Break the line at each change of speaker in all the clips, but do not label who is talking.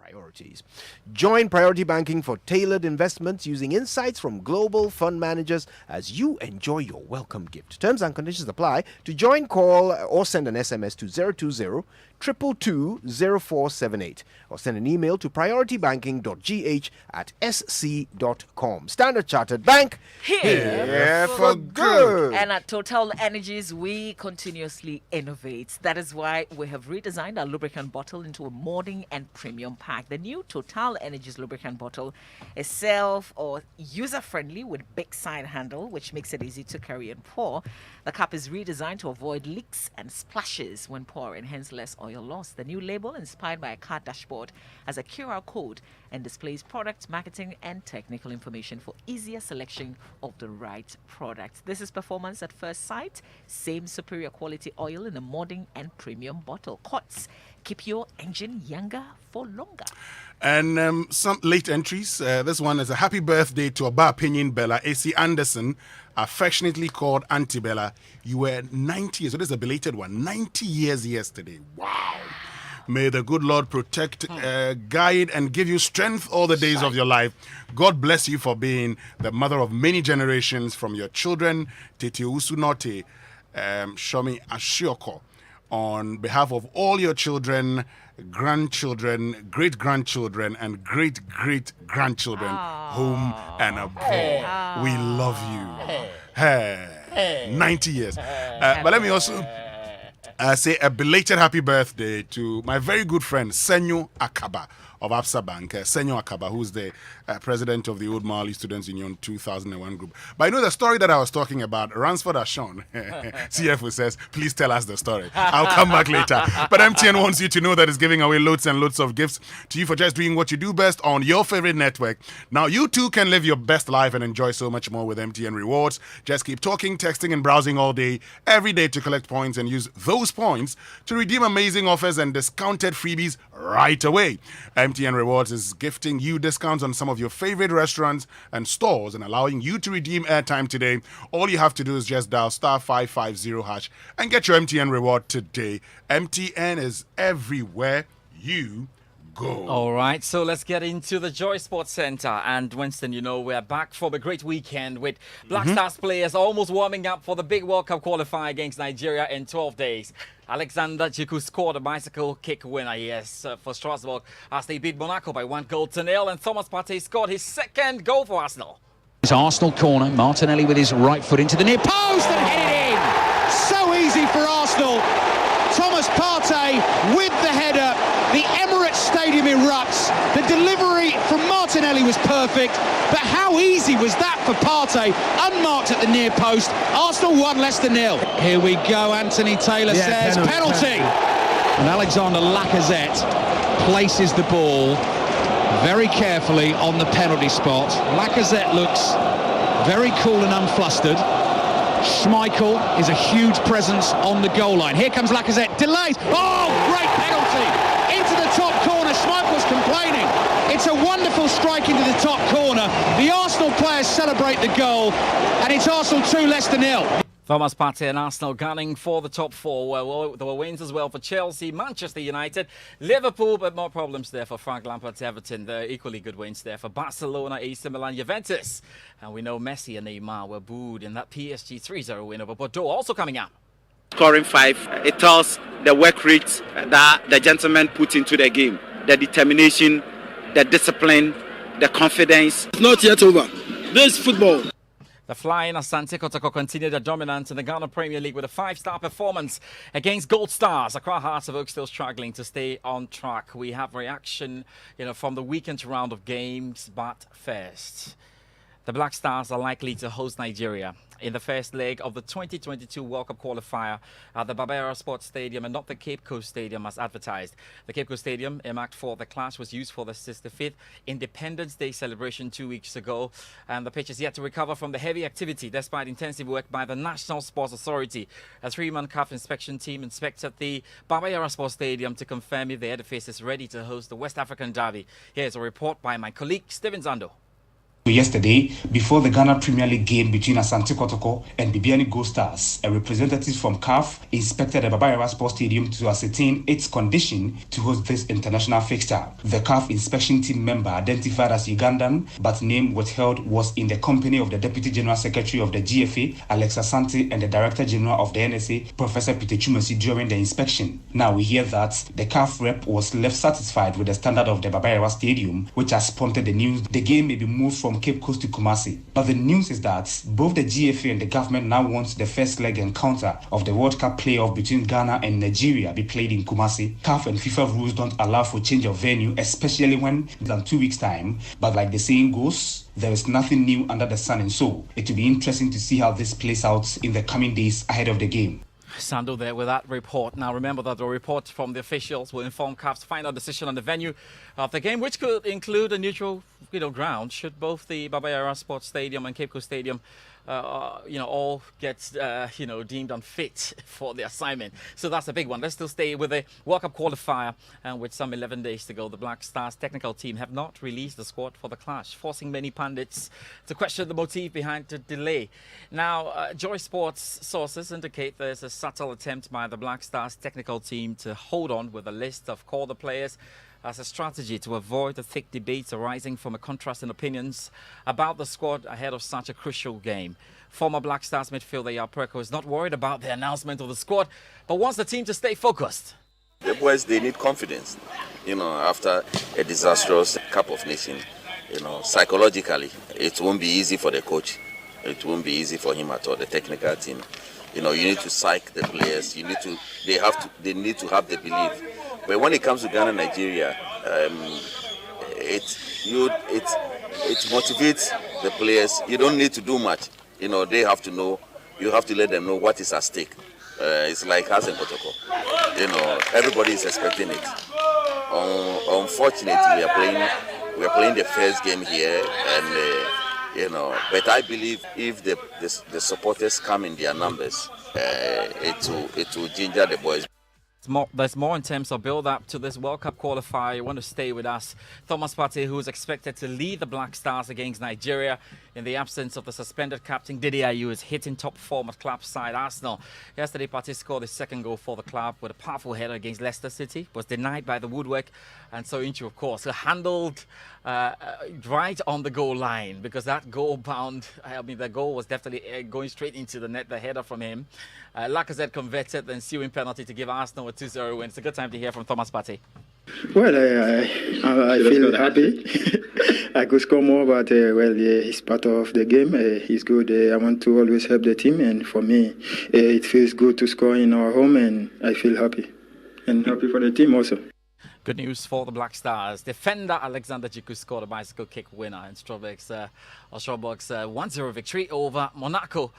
priorities. Join Priority Banking for tailored investments using insights from global fund managers as you enjoy your welcome gift. Terms and conditions apply. To join, call or send an SMS to 020 222 0478 or send an email to prioritybanking.gh@sc.com. Standard Chartered Bank,
Here
for good.
And at Total Energies, we continuously innovate. That is why we have redesigned our lubricant bottle into a modern and premium pack. The new Total Energies lubricant bottle is self or user-friendly with big side handle, which makes it easy to carry and pour. The cap is redesigned to avoid leaks and splashes when pouring, hence less oil loss. The new label, inspired by a car dashboard, has a QR code and displays product, marketing, and technical information for easier selection of the right product. This is performance at first sight. Same superior quality oil in a modern and premium bottle. COTS, keep your engine younger for longer.
And some late entries. This one is a happy birthday to Aba Opinion Bella A.C. Anderson, affectionately called Auntie Bella. You were 90 years, so this is a belated one, 90 years yesterday. Wow. May the good Lord protect, guide, and give you strength all the days of your life. God bless you for being the mother of many generations, from your children, Tete Usunote, Shomi Ashioko. On behalf of all your children, grandchildren, great-grandchildren, and great-great-grandchildren, home and abroad. We love you. Hey. 90 years. But let me also say a belated happy birthday to my very good friend, Senyo Akaba of Absa Bank. Senyo Akaba, who's the president of the Old Mali Students Union 2001 group. But I know the story that I was talking about, Ransford Ashon, CFO says, please tell us the story. I'll come back later. But MTN wants you to know that it's giving away loads and loads of gifts to you for just doing what you do best on your favorite network. Now you too can live your best life and enjoy so much more with MTN Rewards. Just keep talking, texting, and browsing all day, every day to collect points and use those points to redeem amazing offers and discounted freebies right away. MTN Rewards is gifting you discounts on some of your favorite restaurants and stores and allowing you to redeem airtime today. All you have to do is just dial *550# and get your MTN reward today. MTN is everywhere you go.
All right, so let's get into the Joy Sports Center. And Winston, you know, we're back from a great weekend with Black Stars players almost warming up for the big World Cup qualifier against Nigeria in 12 days. Alexander Chiku scored a bicycle kick winner, for Strasbourg as they beat Monaco by 1-0, and Thomas Partey scored his second goal for Arsenal.
It's Arsenal corner, Martinelli with his right foot into the near post and headed in! So easy for Arsenal. Thomas Partey with the header. The Emirates Stadium erupts. The delivery from Martinelli was perfect, but how easy was that for Partey? Unmarked at the near post. Arsenal 1, Leicester 0. Here we go, Anthony Taylor says penalty. And Alexander Lacazette places the ball very carefully on the penalty spot. Lacazette looks very cool and unflustered. Schmeichel is a huge presence on the goal line. Here comes Lacazette, delays. Oh, great penalty! Into the top corner, Schmeichel's complaining. It's a wonderful strike into the top corner. The Arsenal players celebrate the goal, and it's Arsenal 2, Leicester 0.
Thomas Partey and Arsenal gunning for the top four. Well, there were wins as well for Chelsea, Manchester United, Liverpool, but more problems there for Frank Lampard's Everton. There are equally good wins there for Barcelona, AC Milan, Juventus. And we know Messi and Neymar were booed in that PSG 3-0 win over Bordeaux. Also coming up.
Scoring 5, it tells the work rate that the gentlemen put into the game, the determination, the discipline, the confidence.
It's not yet over. This is football.
The Flying Asante Kotoko continued their dominance in the Ghana Premier League with a 5-star performance against Gold Stars. Accra Hearts of Oak still struggling to stay on track. We have reaction, from the weekend round of games, but first, the Black Stars are likely to host Nigeria in the first leg of the 2022 World Cup qualifier at the Barbera Sports Stadium and not the Cape Coast Stadium as advertised. The Cape Coast Stadium, earmarked for the clash, was used for the 65th Independence Day celebration 2 weeks ago, and the pitch is yet to recover from the heavy activity despite intensive work by the National Sports Authority. A 3-man CAF inspection team inspected the Barbera Sports Stadium to confirm if the edifice is ready to host the West African Derby. Here's a report by my colleague Steven Zando.
Yesterday, before the Ghana Premier League game between Asante Kotoko and Bibiani Gold Stars, a representative from CAF inspected the Baba Yara Sports Stadium to ascertain its condition to host this international fixture. The CAF inspection team member, identified as Ugandan but name withheld, was in the company of the Deputy General Secretary of the GFA, Alex Asante, and the Director General of the NSA, Professor Peter Chumasi, during the inspection. Now we hear that the CAF rep was left satisfied with the standard of the Baba Yara Stadium, which has prompted the news the game may be moved from Cape Coast to Kumasi. But the news is that both the GFA and the government now want the first leg encounter of the World Cup playoff between Ghana and Nigeria be played in Kumasi. CAF and FIFA rules don't allow for change of venue, especially when in 2 weeks' time. But like the saying goes, there is nothing new under the sun, and so it will be interesting to see how this plays out in the coming days ahead of the game.
Sando there with that report. Now remember that the report from the officials will inform CAF's final decision on the venue of the game, which could include a neutral ground should both the Baba Yara Sports Stadium and Cape Coast Stadium all get deemed unfit for the assignment. So that's a big one. Let's still stay with the World Cup qualifier, and with some 11 days to go, the Black Stars technical team have not released the squad for the clash, forcing many pundits to question the motive behind the delay. Now, Joy Sports sources indicate there's a subtle attempt by the Black Stars technical team to hold on with a list of call the players as a strategy to avoid the thick debates arising from a contrast in opinions about the squad ahead of such a crucial game. Former Black Stars midfielder Yao Preko is not worried about the announcement of the squad, but wants the team to stay focused.
The boys, they need confidence. After a disastrous Cup of Nations, psychologically, it won't be easy for the coach. It won't be easy for him at all, the technical team. You need to psych the players. They need to have the belief. But when it comes to Ghana, Nigeria, it motivates the players. You don't need to do much. They have to know. You have to let them know what is at stake. It's like Hassan Kotoko. Everybody is expecting it. Unfortunately, we are playing the first game here, and But I believe if the supporters come in their numbers, it will ginger the boys.
There's more in terms of build-up to this World Cup qualifier. You want to stay with us. Thomas Partey, who is expected to lead the Black Stars against Nigeria in the absence of the suspended captain Didi Ayew, is hitting top form at club side Arsenal. Yesterday, Partey scored his second goal for the club with a powerful header against Leicester City. Was denied by the woodwork, and so Inchu, of course, handled right on the goal line, because that goal the goal was definitely going straight into the net, the header from him. Lacazette converted the ensuing penalty to give Arsenal a 2-0 win. It's a good time to hear from Thomas Partey.
Well, I feel happy. I could score more, but he's part of the game. He's good. I want to always help the team, and for me, it feels good to score in our home, and I feel happy. And happy for the team also.
Good news for the Black Stars. Defender Alexander Jiku scored a bicycle kick winner in Strasbourg's 1-0 victory over Monaco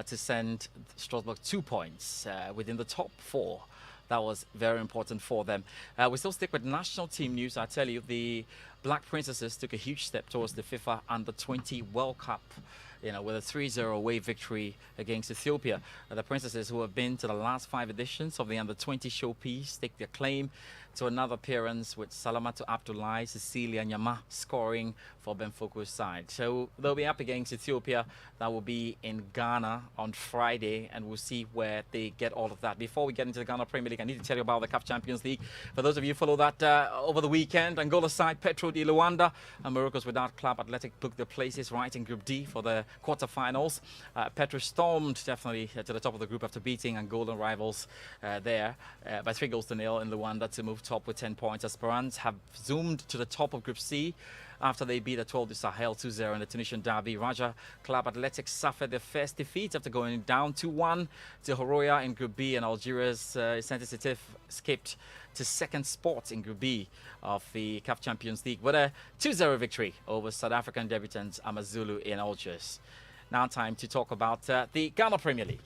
to send Strasbourg 2 points within the top 4. That was very important for them. We still stick with national team news. I tell you, the Black Princesses took a huge step towards the FIFA Under-20 World Cup, with a 3-0 away victory against Ethiopia. The Princesses, who have been to the last 5 editions of the Under-20 showpiece, stake their claim to another appearance, with Salamatu Abdullahi, Cecilia Nyama scoring for Benfoco's side. So they'll be up against Ethiopia. That will be in Ghana on Friday, and we'll see where they get all of that. Before we get into the Ghana Premier League, I need to tell you about the CAF Champions League. For those of you who follow that over the weekend, Angola side Petro de Luanda and Morocco's Without Club Athletic booked their places right in Group D for the quarterfinals. Petro stormed definitely to the top of the group after beating Angolan rivals there by 3-0 in Luanda to move top with 10 points. Esperance have zoomed to the top of Group C after they beat Etoile du Sahel 2-0 in the Tunisian derby. Raja Club Athletics suffered their first defeat after going down 2-1 to Horoya in Group B, and Algeria's Saint-Etienne skipped to second spot in Group B of the CAF Champions League with a 2-0 victory over South African debutants Amazulu in Algiers. Now time to talk about the Ghana Premier League.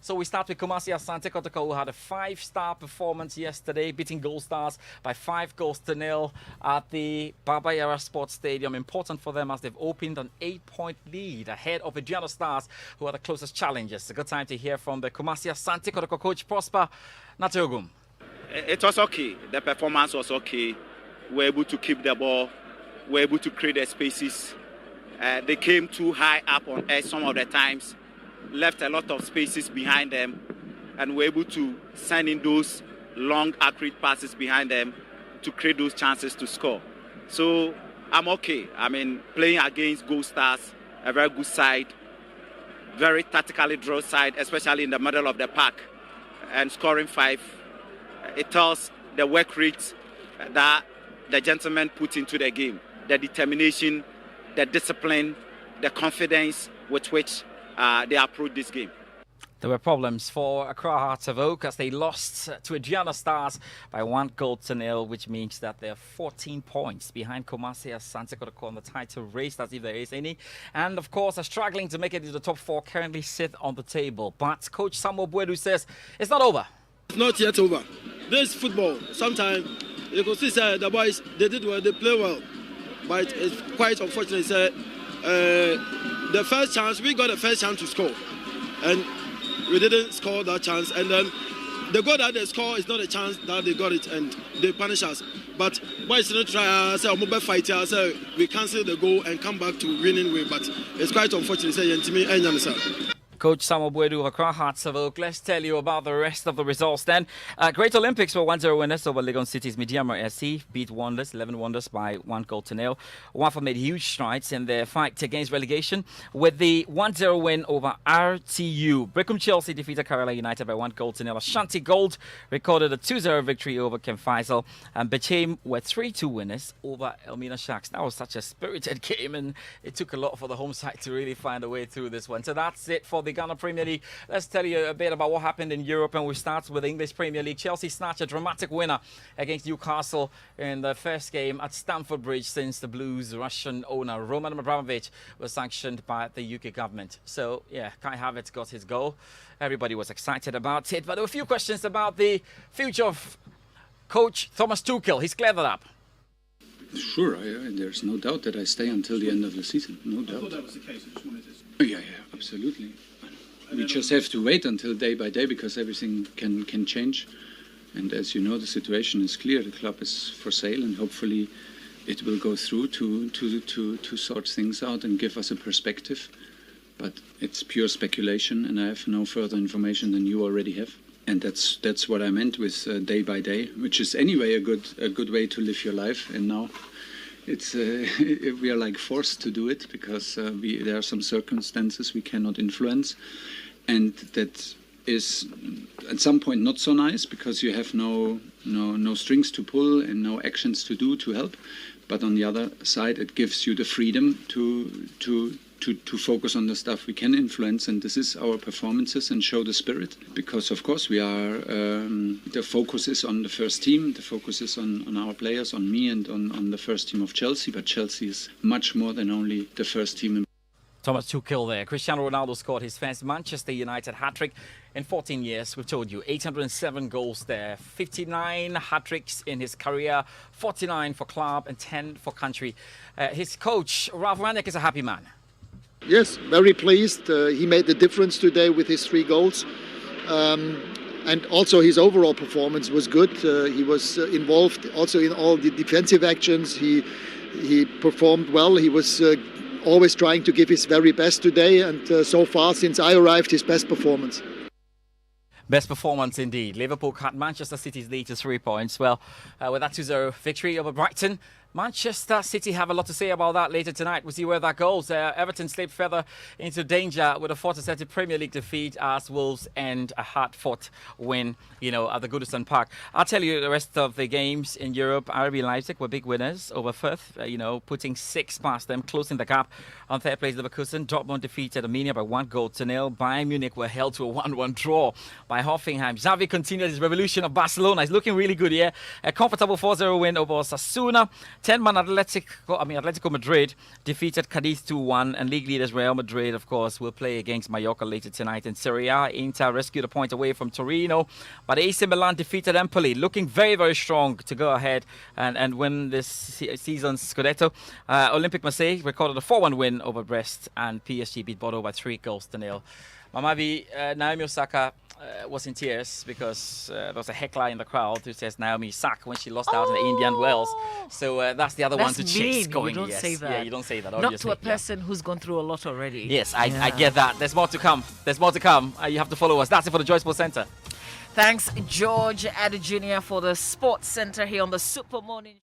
So we start with Kumasi Asante Kotoko, who had a 5-star performance yesterday, beating Gold Stars by 5-0 at the Baba Yara Sports Stadium. Important for them as they've opened an 8-point lead ahead of the Gianna Stars, who are the closest challengers. A good time to hear from the Kumasi Asante Kotoko coach, Prosper Natogum.
It was okay. The performance was okay. We were able to keep the ball were able to create their spaces. They came too high up on edge some of the times, left a lot of spaces behind them, and were able to send in those long, accurate passes behind them to create those chances to score. So I'm okay. I mean, playing against Gold Stars, a very good side, very tactically drawn side, especially in the middle of the pack, and scoring 5. It tells the work rate that the gentlemen put into the game, the determination, the discipline, the confidence with which they approach this game.
There were problems for Accra Hearts of Oak as they lost to Adriana Stars by 1-0, which means that they're 14 points behind Kumasi Asante Kotoko on the title race, as if there is any. And of course, are struggling to make it into the top 4, currently sit on the table. But Coach Samuel Bwedu says it's not over.
It's not yet over. This football, sometimes you can see the boys, they did well, they play well. But it's quite unfortunate. The first chance, we got the first chance to score. And we didn't score that chance. And then the goal that they score is not a chance that they got it and they punish us. But boys didn't try, say, mobile fight, we cancel the goal and come back to winning way. But it's quite unfortunate.
Coach Samuel Bwedu of Accra Hearts of Oak. Let's tell you about the rest of the results then. Great Olympics were 1-0 winners over Legon City's Midiama SC. Beat Wonders, 11 Wonders by 1-0. Wafa made huge strides in their fight against relegation with the 1-0 win over RTU. Brecum Chelsea defeated Kerala United by 1-0. Ashanti Gold recorded a 2-0 victory over Ken Faisal. And Bechem were 3-2 winners over Elmina Sharks. That was such a spirited game, and it took a lot for the home side to really find a way through this one. So that's it for the Ghana Premier League. Let's tell you a bit about what happened in Europe, and we start with the English Premier League. Chelsea snatched a dramatic winner against Newcastle in the first game at Stamford Bridge since the Blues' Russian owner Roman Abramovich was sanctioned by the UK government. So yeah, Kai Havertz got his goal. Everybody was excited about it, but there were a few questions about the future of coach Thomas Tuchel. He's cleared that up.
Sure, there's no doubt that I stay until the end of the season. No doubt. I thought that was the case. I just wanted to... Yeah, absolutely. We just have to wait until day by day because everything can change. And as you know, the situation is clear. The club is for sale, and hopefully it will go through to sort things out and give us a perspective. But it's pure speculation, and I have no further information than you already have. And that's what I meant with day by day, which is anyway a good way to live your life. And now it's we are like forced to do it because there are some circumstances we cannot influence, and that is at some point not so nice because you have no strings to pull and no actions to do to help. But on the other side, it gives you the freedom to focus on the stuff we can influence, and this is our performances and show the spirit. Because of course we are, the focus is on the first team, the focus is on our players, on me and on the first team of Chelsea, but Chelsea is much more than only the first team.
Thomas Tuchel there. Cristiano Ronaldo scored his first Manchester United hat-trick in 14 years. We've told you, 807 goals there, 59 hat-tricks in his career, 49 for club and 10 for country. His coach, Ralph Rangnick, is a happy man.
Yes, very pleased. He made the difference today with his 3 goals. And also his overall performance was good. He was involved also in all the defensive actions. He performed well. He was always trying to give his very best today. And so far, since I arrived, his best performance.
Best performance indeed. Liverpool cut Manchester City's lead to 3 points. Well, with that 2-0 victory over Brighton, Manchester City have a lot to say about that later tonight. We'll see where that goes. Everton slipped further into danger with a 4-0 Premier League defeat as Wolves end a hard-fought win, at the Goodison Park. I'll tell you the rest of the games in Europe. RB Leipzig were big winners over Firth, putting 6 past them, closing the gap on third place Leverkusen. Dortmund defeated Arminia by 1-0. Bayern Munich were held to a 1-1 draw by Hoffenheim. Xavi continued his revolution of Barcelona. He's looking really good here. A comfortable 4-0 win over Osasuna. 10-man Atletico Madrid defeated Cadiz 2-1, and league leaders Real Madrid, of course, will play against Mallorca later tonight. In Serie A, Inter rescued a point away from Torino, but AC Milan defeated Empoli, looking very, very strong to go ahead and win this season's Scudetto. Olympique Marseille recorded a 4-1 win over Brest, and PSG beat Bordeaux by 3-0. Mamavi, Naomi Osaka was in tears because there was a heckler in the crowd who says Naomi Sak when she lost out in the Indian Wells. So that's the other one to chase going.
You don't
yes.
say that.
Yeah, you don't say that.
Not
Obviously.
to a person who's gone through a lot already.
Yes, I get that. There's more to come. There's more to come. You have to follow us. That's it for the Joy Sports Center.
Thanks, George Addy Jr. for the Sports Center here on the Super Morning.